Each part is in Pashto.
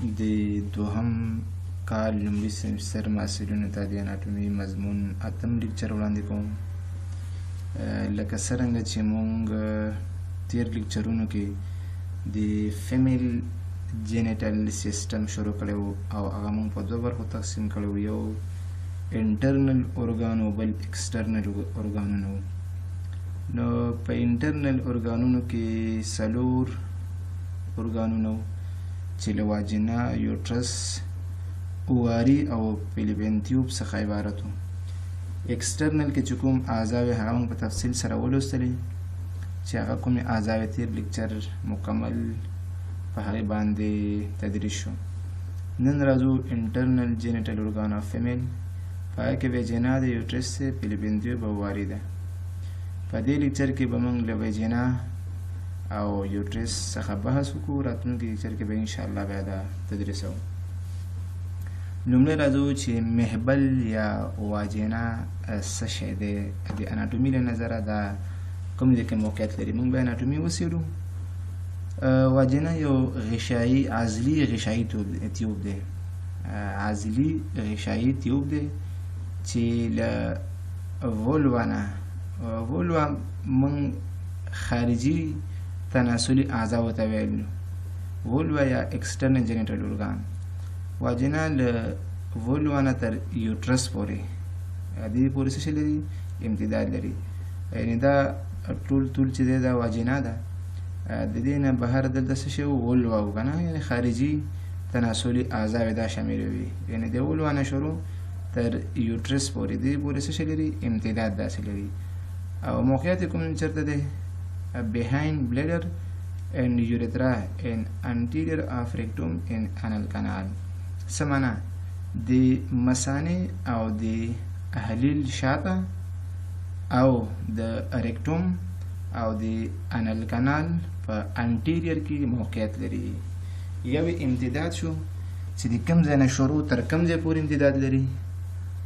د دوهم کال لومړي سمستر محصلینو ته د اناټومي مضمون اتم لیکچر وړاندې کوم. لکه څرنګه چې مونږ تیر لیکچرونو کې د فیمیل جینیټل سیستم شروع کړی و او هغه مونږ په دوه برخو تقسیم کړی و، یو انټرنل ارګان او بل ایکسټرنل ارګانونه و. نو په انټرنل ارګانونو کې څلور ارګانونه و چې له واجینا، یوټرس، اوواري او فیلیپین تیوب څخه عبارت و. ایکسټرنل کې چې کوم اعضا وي هغه موږ په تفصیل سره ولوستلې چې هغه کومې اعضا وي. تیر لیکچر مکمل په هغې باندې تدریس شو. نن راځو انټرنل جینیټل ارګان آف فیمیل. په هغې کې ویجینا ده، یوټرس ده، فیلیپین تیوب او اوواري ده. په دې لیکچر کې به موږ له ویجینا او یوټرس څخه بحث وکړو. راتلونکي لیکچر کې به انشاءالله بیا دا تدریسو. لومړی راځو چې محبل یا واجینا څه شی دی. د اناټومي له نظره دا کوم ځای کې موقعیت لري. موږ به اناټومي وڅېړو. واجینا یو غشایي عضلي غشایي تیوب دی. عضلي غشایي تیوب دی چې له ولوا نه، ولوا موږ خارجي تناسلي اعضا ورته ویلو، ولوا یا ایکسټرنل جینیټل ارګان. واجینا له ولوا نه تر یوټرس پورې دې پورې څه شی لري؟ امتداد لري. یعنې دا ټول چې دی دا واجینا ده. د دې نه بهر دلته څه شی و؟ ولوا و که نه، یعنې خارجي تناسلي اعضاوې دا شاملوي. یعنې د ولوا نه شروع تر یوټرس پورې دې پورې څه شی لري؟ امتداد داسې لري. او موقعیت یې کوم چېرته دی؟ behind bladder and urethra and anterior of rectum and anal canal. څه معنا؟ د مثانې او د احلیل شاته او د ریکټوم او د انال کانال په انټیریر کې موقعیت لري. یو امتداد شو چې د کوم ځای نه شروع تر کوم ځای پورې امتداد لري،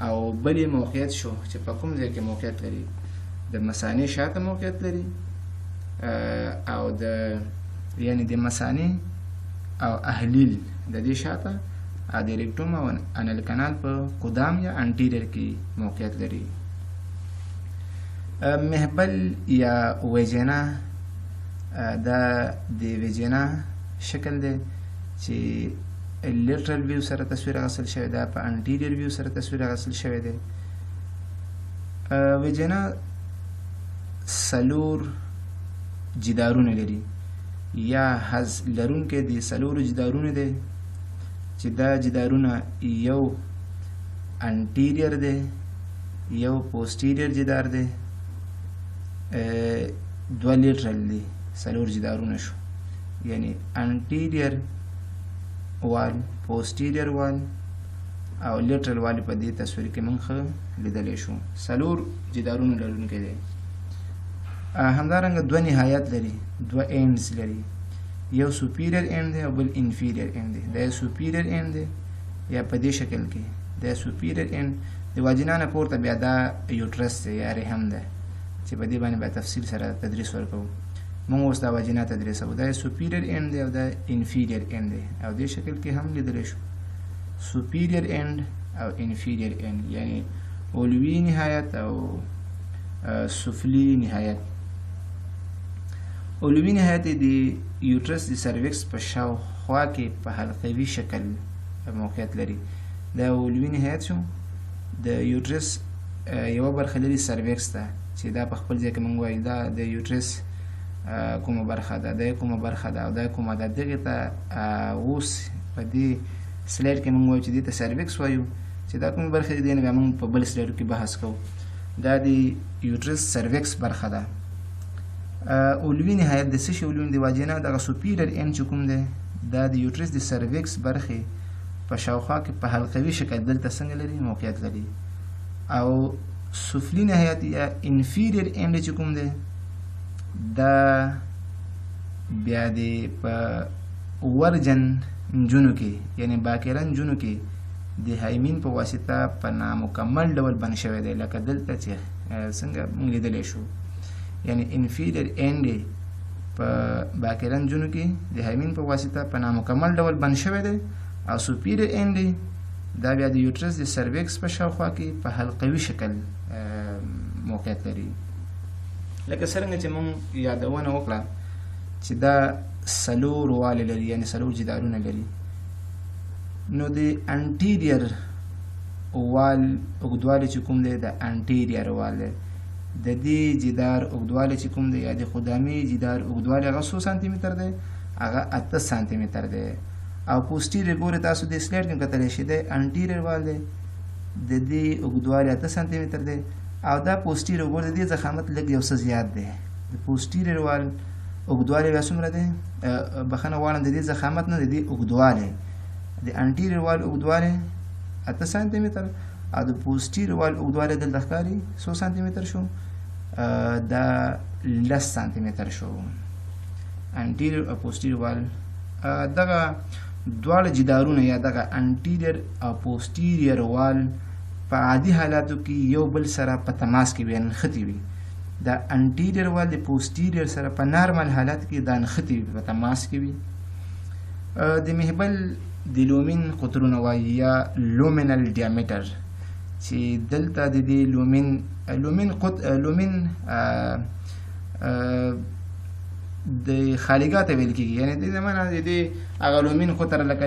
او بل موقعیت شو چې په کوم ځای کې موقعیت لري. د مثانې شاته موقعیت لري او د یعنی د مثانې او احلیل د دې شاته او د ریکټوم او انال کانال په قدام یا انټیریر کې موقعیت لري. محبل یا ویجینا دا د ویجینا شکل دی چې لیټرل ویو سره تصویر اخیستل شوی ده، په انټیریر ویو سره تصویر اخیستل شوی دی. ویجینا څلور جدارونه لري یا حز لرونکی د څلورو جدارونه دی چې دا جدارونه یو انټیریر دی، یو پوسټیریر جدار دی، دوه لیټرل دی. څلور جدارونه شو، یعنی انټیریر وال، پوسټیریر وال او لیټرل وال په دې تصویر کې موږ لیدلی شو. څلور جدارونه لرونکی دی. همدارنګه دوه نهایت لري، دوه اینډز لري. یو سوپیریر اینډ دی او بل انفیریر اینډ دی. دا سوپیریر اینډ دی یا په دې شکل کې دا سوپیریر اینډ د واجینا نه پورته بیا دا یوټرس دی یا رحم دی چې په دې باندې به تفصیل سره تدریس ورکوو. موږ اوس دا واجینا تدریسوو. دا سوپیریر اینډ دی او دا انفیریر اینډ دی او دې شکل کې هم لیدلی شو. سوپیریر اینډ او انفیریر اینډ یعنی علوي نهایت او سفلي نهایت. علوي نهایت د یوټرس د سروکس په شاوخوا کې په حلقوي شکل موقعیت لري. دا علوي نهایت شو. د یوټرس یوه برخه لري سروکس ته چې دا په خپل ځای کې موږ وایو دا د یوټرس کومه برخه ده، دا کومه برخه ده او دا کومه ده. دغې ته اوس په دې سلایډ کې موږ وایو چې دې ته سروکس وایو چې دا کومه برخه دی. نه بیا موږ په بل سلایډ کې بحث کوو. دا د یوټرس سروکس برخه ده. علوي نهایت د څه شي؟ علوي د واجینا دغه سوپیریر اینډ چې کوم دی دا د یوټرس د سروکس برخې په شاوخوا کې په حلقوي شکل دلته څنګه لري؟ موقعیت لري. او سفلي نهایت یا انفیریر اینډ چې کوم دی دا بیا د په ورجن نجونو کې یعنی باکره نجونو کې د هایمین په واسطه په نامکمل ډول بند شوی دی، لکه دلته چې څنګه موږ لیدلی شو. یعنی انفیریر اینډ په باقي رنجونو کې د هایمین په واسطه په نامکمل ډول بند شوی دی او سوپیریور اینډ دا بیا د یوټرس د سرویکس په شاوخوا کې په حلقوي شکل موقعیت لري. لکه څرنګه چې موږ یادونه وکړه چې دا 4 واله لري، یعنی 4 جدارونه لري. نو د انټیریر وال اوږدوالی چې کوم دی د انټیریر وال دی، د دې جدار اوږدوالی چې کوم دی یا د قدامي جدار اوږدوالی هغه 100 سانتي متر دی، هغه 8 سانتي متر دی. او پوسټیریر ګورې تاسو د سلایډ کې کتلی شئ د انټیریر وال دی، د دې اوږدوالی 8 سانتي متر دی او دا پوسټیریر ګور د دې ضخامت لږ یو څه زیات دی. د پوسټیریر وال اوږدوالی بیا څومره دی؟ بخښنه غواړم د دې ضخامت نه د دې اوږدوالی. د انټیریر وال اوږدوالی 8 سانتي متر او د پوسټیریر وال اوږدوالی دلته ښکاري 100 سانتي متر شو، دا 10 سانتي متر شو. انټیریر او پوسټیریر وال دغه دواړه جدارونه یا دغه انټیریر او پوسټیریر وال په عادي حالاتو کې یو بل سره په تماس کې وي، نښتي وي. د انټیریر وال د پوسټیریر سره په نارمل حالات کې دا نښتي وي، په تماس کې وي. د محبل د لومین قطرونه وایي یا لومینل ډیامیټر، چې دلته د دې لومین د خالیګاه ته ویل کېږي، یعنی د دې معنا د دې هغه لومین قطر لکه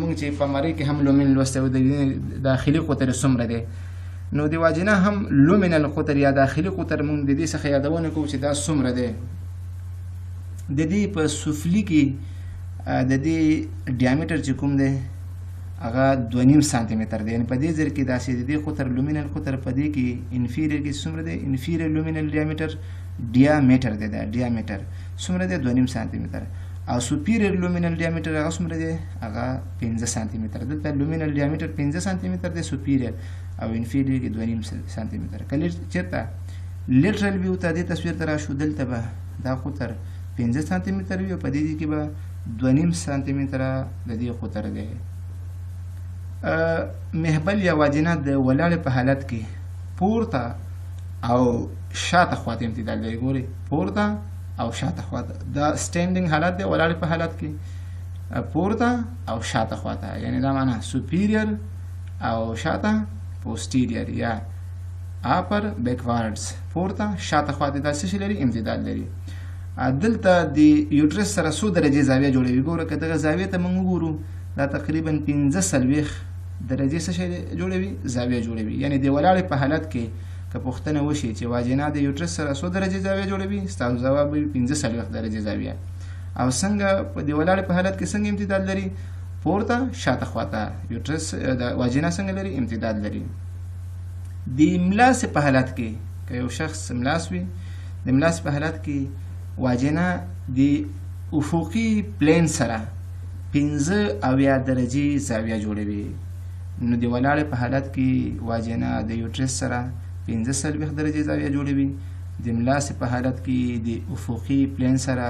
موږ چې په مرۍ کې هم لومین لوستی و د داخلي قطر څومره دی، نو د واجنه هم لومینل قطر یا داخلي قطر موږ د دې څخه یادونه کوو چې دا څومره دی. د دې په سفلي کې د دې ډیامیټر چې کوم دی هغه 2.5 سانتي متر دی، یعنی په دې ځای کې داسې د دې قطر لومینل قطر په دې کې انفیریور کې څومره دی؟ انفیریور لومینل ډیامیټر ډیامیټر دی، دا ډیامیټر څومره دی؟ 2.5 سانتي متر. او سوپیریور لومینل ډیامیټر هغه څومره دی؟ هغه 15 سانتي متر. دلته لومینل ډیامیټر 15 سانتي متر دی سوپیریور او انفیریور کې 2.5 سانتي متر. کله چېرته لیټرل ویو ته دې تصویر ته راشو، دلته به دا قطر 15 سانتي متر وي او په دې کې به 2.5 سانتي متره د دې قطر دی. محبل یا واجنه د ولاړې په حالت کې پورته او شاته خواته امتداد لري. ګورئ پورته او شاته خواته، دا سټینډینګ حالت دی. ولاړې په حالت کې پورته او شاته خواته، یعنی دا معنا سوپیریور او شاته پوسټیریور یا اپر بیکوارډز، پورته شاته خواته دا څه لري؟ امتداد لري. دلته د یوټرس سره 100 درجې زاویه جوړوي. ګوره که دغه زاویې ته موږ وګورو دا تقریبا 15 درجې څه شی جوړوي؟ زاویه جوړوي. یعنی د ولاړې په حالت کې که پوښتنه وشي چې واجنه د یوټرس سره 100 درجې زاویه جوړوي، ستاسو ځواب به 15 درجې زاویه. او څنګه په د ولاړې په حالت کې څنګه امتداد لري؟ پورته شاته خواته. یوټرس د واجنه څنګه لري؟ امتداد لري. د ملاس په حالت کې که یو شخص ملاس وي، د ملاس په حالت کې واجنه د افقي پلین سره 15 درجې زاویه جوړوي. نو د ولاړې په حالت کې واجنه د یوټرس سره 15 درجې زاویه جوړوي. د ملاس په حالت کې د افقي پلین سره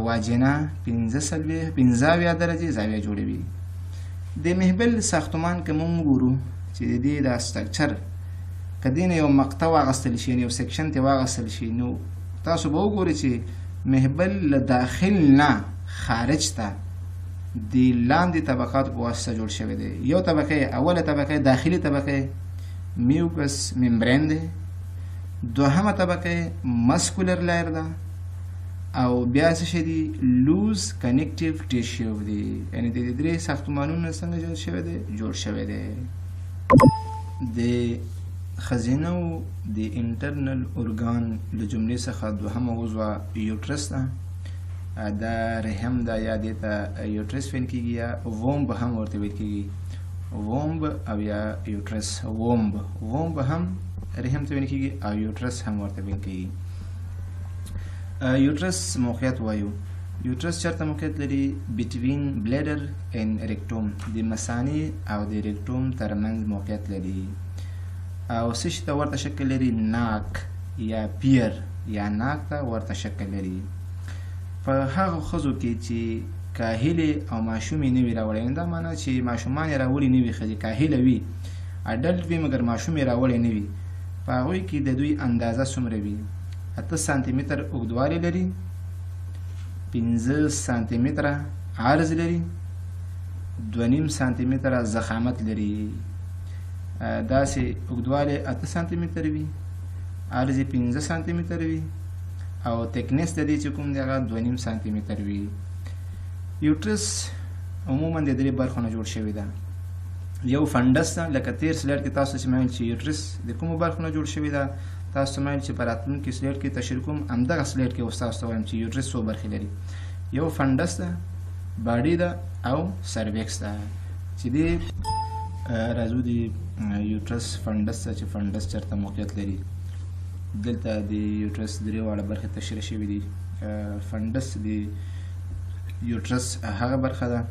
واجنه 15 درجې زاویه جوړوي. د محبل ساختمان که موږ ګورو چې د دې دا سټرکچر که دې نه یو مقطع واغستل شي، یو سیکشن ته واغستل شي، نو تاسو به وګورئ چې محبل له داخل نه خارج ته د لاندې طبقاتو په واسطه جوړ شوی دی. یو طبقه، اوله طبقه داخلي طبقه میوکس ممبرین دی، دوهمه طبقه مسکولر لایر ده او بیا څه شی دی؟ لوز کنیکټیو ټیشو دی. یعنی د دې درې ساختمانونه څنګه جوړ شوی دی؟ جوړ شوی دی. د خزینه د انټرنل ارګان له جملې څخه دوهمه عضوه یوټرس ده. دا رحم ده یا دې ته یوټرس ویل کېږي یا وومب هم ورته ویل کېږي. وومب او یا یوټرس. وومب هم رحم ته ویل کېږي او یوټرس هم ورته ویل کېږي. یوټرس موقعیت وایو. یوټرس چېرته موقعیت لري؟ بټوین بلیډر ان ریکټوم، د مثانې او د ریکټوم ترمنځ موقعیت لري. او څه شي ته ورته شکل لري؟ ناک یا پیر یا ناک ته ورته شکل لري. په هغه ښځو کې چې کاهلې او ماشومې نه وي راوړی، دا معنا چې ماشومان یې راوړي نه وي، ښځې کاهله وي، اډلټ وي مګر ماشوم یې راوړی نه وي، په هغوی کې د دوی اندازه څومره وي؟ 8 سانتي متر اوږدوالی لري 15 سانتي متره عرض لري، 2.5 سانتي متره ضخامت لري. داسې اوږدوالی 8 سانتي متر وي، عرض یې 15 سانتي متر وي او تکنس د دې چې کوم دی هغه 2.5 سانتي متر وي. یوټرس عموما د 3 برخو نه جوړ شوی ده. یو فنډس ده، لکه تیر سلایډ کې تاسو چې ویل چې یوټرس د کومو برخو نه جوړ شوی ده، تاسو ویل چې په راتلونکي سلایډ کې تشریح کوم، همدغه سلایډ کې اوس تاسو ته وایم چې یوټرس څو برخې لري. یو فنډس ده، باډي ده او سرویکس ده. چې دې راځو د یوټرس فنډس ته، چې فنډس چېرته موقعیت لري. دلته د یوټرس 3 واړه برخې تشریح شوي دي. فنډس د یوټرس هغه برخه ده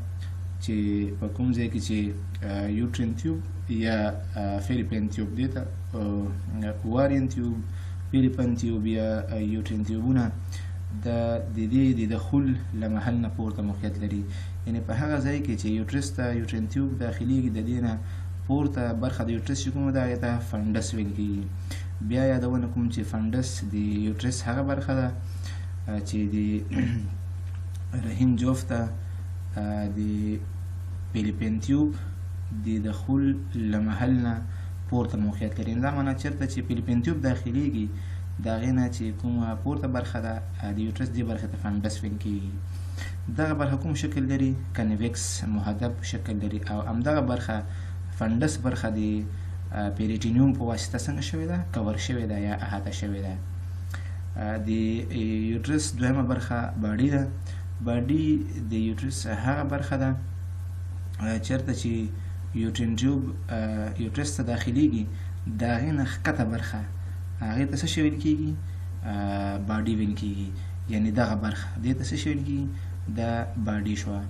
چې په کوم ځای کې چې یوټرین تیوب یا فیلیپین تیوب دی ته اوارین تیوب، فیلیپین تیوب یا یوټرین تیوبونه د دې د دخول له محل نه پورته موقعیت لري. یعنې په هغه ځای کې چې یوټرس ته یوټرین تیوب داخلیږي، د دې نه پورته برخه د یوټرس چې کومه ده هغې ته فنډس ویل کېږي. بیا یادونه کوم چې فنډس د یوټرس هغه برخه ده چې د رحم جوف ته د فیلیپین تیوب د دخول له محل نه پورته موقعیت لري. دا معنا چېرته چې فیلیپین تیوب داخلیږي، د هغې نه چې کومه پورته برخه ده د یوټرس دې برخې ته فنډس ویل کېږي. دغه برخه کوم شکل لري؟ کنویکس مهدب شکل لري او همدغه برخه فنډس برخه د پیریټینیوم په واسطه څنګه شوې ده؟ کور شوې ده یا احاطه شوې ده. د یوټرس دویمه برخه باډي ده. باډي د یوټرس هغه برخه ده چېرته چې یوټرین ټیوب یوټرس ته داخلیږي، د هغې نه ښکته برخه هغې ته څه شی ویل کېږي؟ باډي ویل کېږي. یعنې دغه برخه دې ته څه شی ویل کېږي؟ د باډي شوه.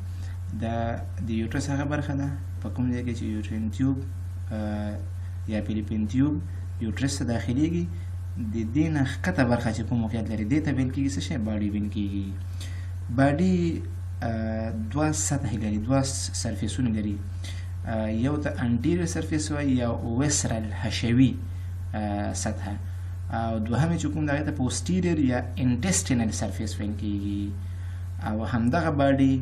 د یوټرس هغه برخه ده په کوم ځای کې چې یوټرین تیوب یا فیلیپین تیوب یوټرس ته داخلیږي، د دې نه ښکته برخه چې کوم موقعیت لري دې ته ویل کېږي څه شی؟ باډي ویل کېږي. باډي 2 سطحې لري، 2 سرفیسونه لري. یو ته انټیریور سرفیس وایي یا ویسرل حشوي سطحه، او دوهمې چې کوم د هغې ته پوسټیریور یا انټسټینل سرفیس ویل کېږي. او همدغه باډي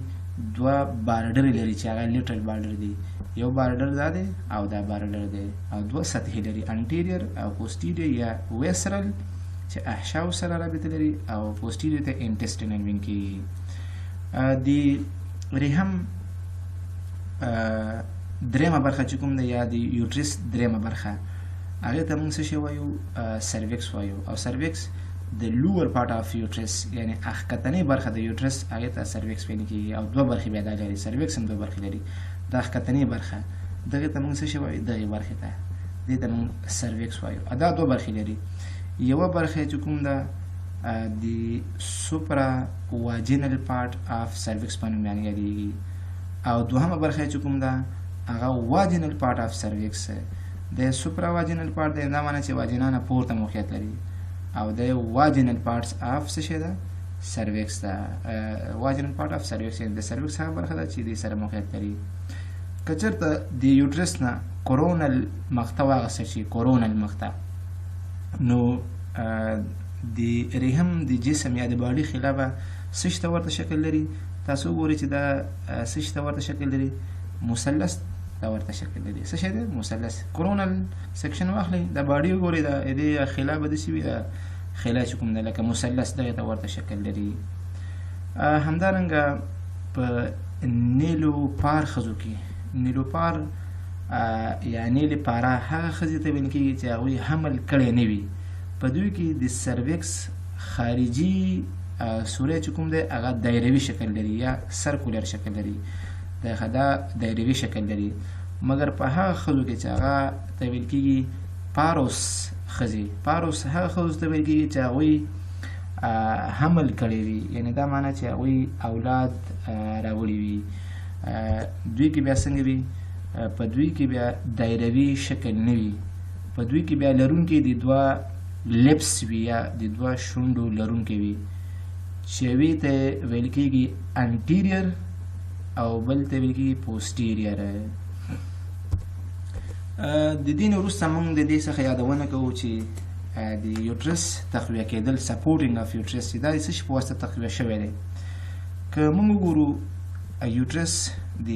2 بارډرې لري چې هغه لیټرل بارډر دی. یو بارډر دا دی او دا بارډر دی، او 2 سطحې لري، انټیریور او پوسټیریور یا ویسرل چې احشاو سره رابطه لري او پوسټیریور ته انټسټینل ویل کېږي. د رحم درېیمه برخه چې کوم ده یا د یوټرس درېیمه برخه هغې ته موږ څه شی وایو؟ سرویکس وایو. او سرویکس د لوور پارټ آف یوټرس یعنې ښکتنۍ برخه د یوټرس هغې ته سرویکس ویل کېږي. او 2 برخې بیا دا لري، سرویکس هم 2 برخې لري. دا ښکتنۍ برخه دغې ته موږ څه شی وایو؟ دغې برخې ته دې ته موږ سرویکس وایو. دا 2 برخې لري. یوه برخه چې کوم ده د سوپرا واجینل پارټ آف سرویکس په نوم باندې یادېږي، او دوهمه برخه چې کوم ده هغه واجینل پارټ آف سرویکس. د سوپرا واجینل پارټ دی، دا معنی چې واجینا نه پورته موقعیت لري، او د واجینل پارټس آف څه شی ده؟ سرویکس ده. واجینل پارټ آف سرویکس یعنې د سرویکس هغه برخه ده چې دې سره موقعیت لري. که چېرته د یوټرس نه کورونل مقطع واخیستل شي، کورونل مقطع، نو د رحم د جسم یا د باډي خلافه څه شي ته ورته شکل لري؟ تاسو وګورئ چې دا څه شي ته ورته شکل لري؟ مثلث ته ورته شکل لري. څه شی دی؟ مثلث. کورونل سیکشن واخلئ، د باډي وګورئ، د دې خلافه داسې وي، د خلا چې کوم ده لکه مثلث دغې ته ورته شکل لري. همدارنګه په نیلوپار ښځو کې، نیلوپار یا نیلې پاره هغه ښځې ته ویل کېږي چې هغوی حمل کړی نه وي. په دوی کې د سرویکس خارجي سوری چې کوم دی هغه دایروي شکل لري یا سرکولر شکل لري. دا دایروي شکل لري، مګر په هغه ښځو کې چې هغه ته ویل کېږي پاروس ښځې. پاروس هغه ښځو ته ویل کېږي چې هغوی حمل کړی وي، یعنې دا معنا چې هغوی اولاد راوړي وي. دوی کې بیا څنګه وي؟ په دوی کې بیا دایروي شکل نه وي. په دوی کې بیا لرونکي د 2 لپس وي یا د 2 شونډو لرونکي وي، چې یوې ته ویل کېږي انټیریور او بل ته ویل کېږي پوسټیریور. د دې نه وروسته موږ د دې څخه یادونه کوو چې د یوټرس تقویه کېدل، سپورټینګ اف یوټرس، دا د څه شي په واسطه تقویه شوی دی؟ که موږ وګورو یوټرس د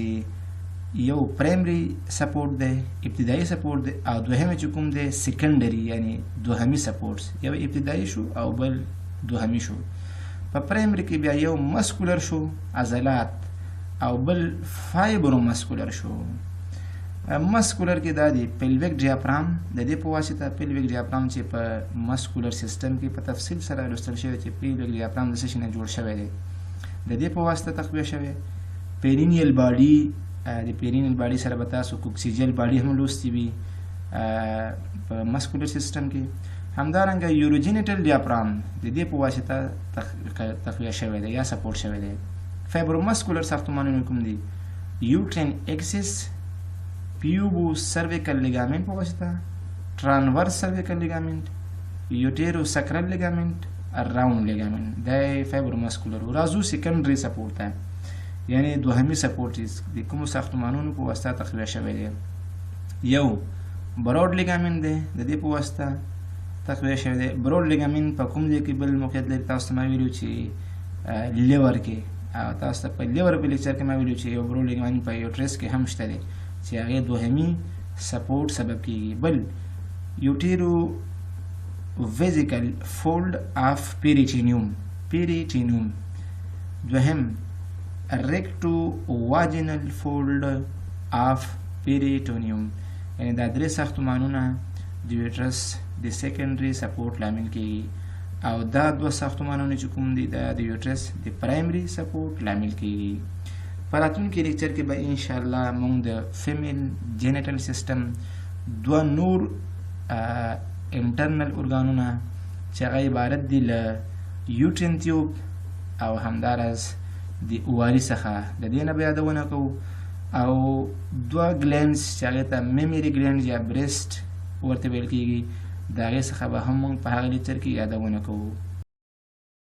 یو پرایمري سپورټ دی، ابتدایي سپورټ دی، او دوهمه چې کوم دی سیکنډري یعنی دوهمي سپورټس، یو ابتدایي شو او بل دوهمي شو. په پرایمري کې بیا یو مسکولر شو عضلات او بل فایبرو مسکولر شو. مسکولر کې دا دی پیلویک ډیافرام، د دې په واسطه پیلویک ډیافرام چې په مسکولر سیستم کې په تفصیل سره لوستل شوی چې پیلویک ډیافرام د څه شي نه جوړ شوی دی، د دې په واسطه تقویه شوی. پیرینیل باډي، د پیرینیل باډي سره به تاسو کوکسیجل باډي هم لوستی وي په مسکولر سیستم کې. همدارنګه یوروجینیټل ډیافرام د دې په واسطه تقویه شوی دی یا سپورټ شوی دی. فایبرومسکولر ساختمانونه کوم دي؟ یوټرین اکسس، پیوبو سرویکل لیگامنت په واسطه، ترانورس سرویکل لیگامنت، یوټیرو سکرل لیگامنت، راوند لیگامنت، دا فایبرومسکولر. راځو سیکنډري سپورټ ته، یعنی دوهمي سپورټ د کومو ساختمانونو په واسطه تقویه شوی دی. یو براډ لیگامنت دی، د دې په واسطه تقویه شوی دی. براډ لیگامنت په کوم ځای کې بل موقعیت لري؟ تاسو ته ما ویلو چې لیور کې، او تاسو ته په لیور په لیکچر کې ما ویلو چې یو براډ لیگامنت په یوټرس کې هم شته دی چې هغه دوهمي سپورټ سبب کیږي. بل یوټیرو ویزیکل فولډ اف پیریټینیوم. دوهم recto vaginal fold of peritoneum، یعنی دا درې ساختمانونه د یوټرس د سیکنډري سپورټ لامل کیږي، او دا دوه ساختمانونه چې کوم دي دا د یوټرس د پرایمري سپورټ لامل کیږي. په راتلونکي لیکچر کې به ان شاء الله موږ د فیمیل جینیټل سیستم دوه نور انټرنل ارګانونه چې هغه عبارت دي له یوټرین تیوب او همداراز د اواري څخه، د دې نه به یادونه کوو، او دوه ګلینډز چې هغې ته میمري ګلینډز یا بریسټ ورته ویل کېږي، د هغې څخه به هم موږ په هغه لیکچر کې یادونه کوو.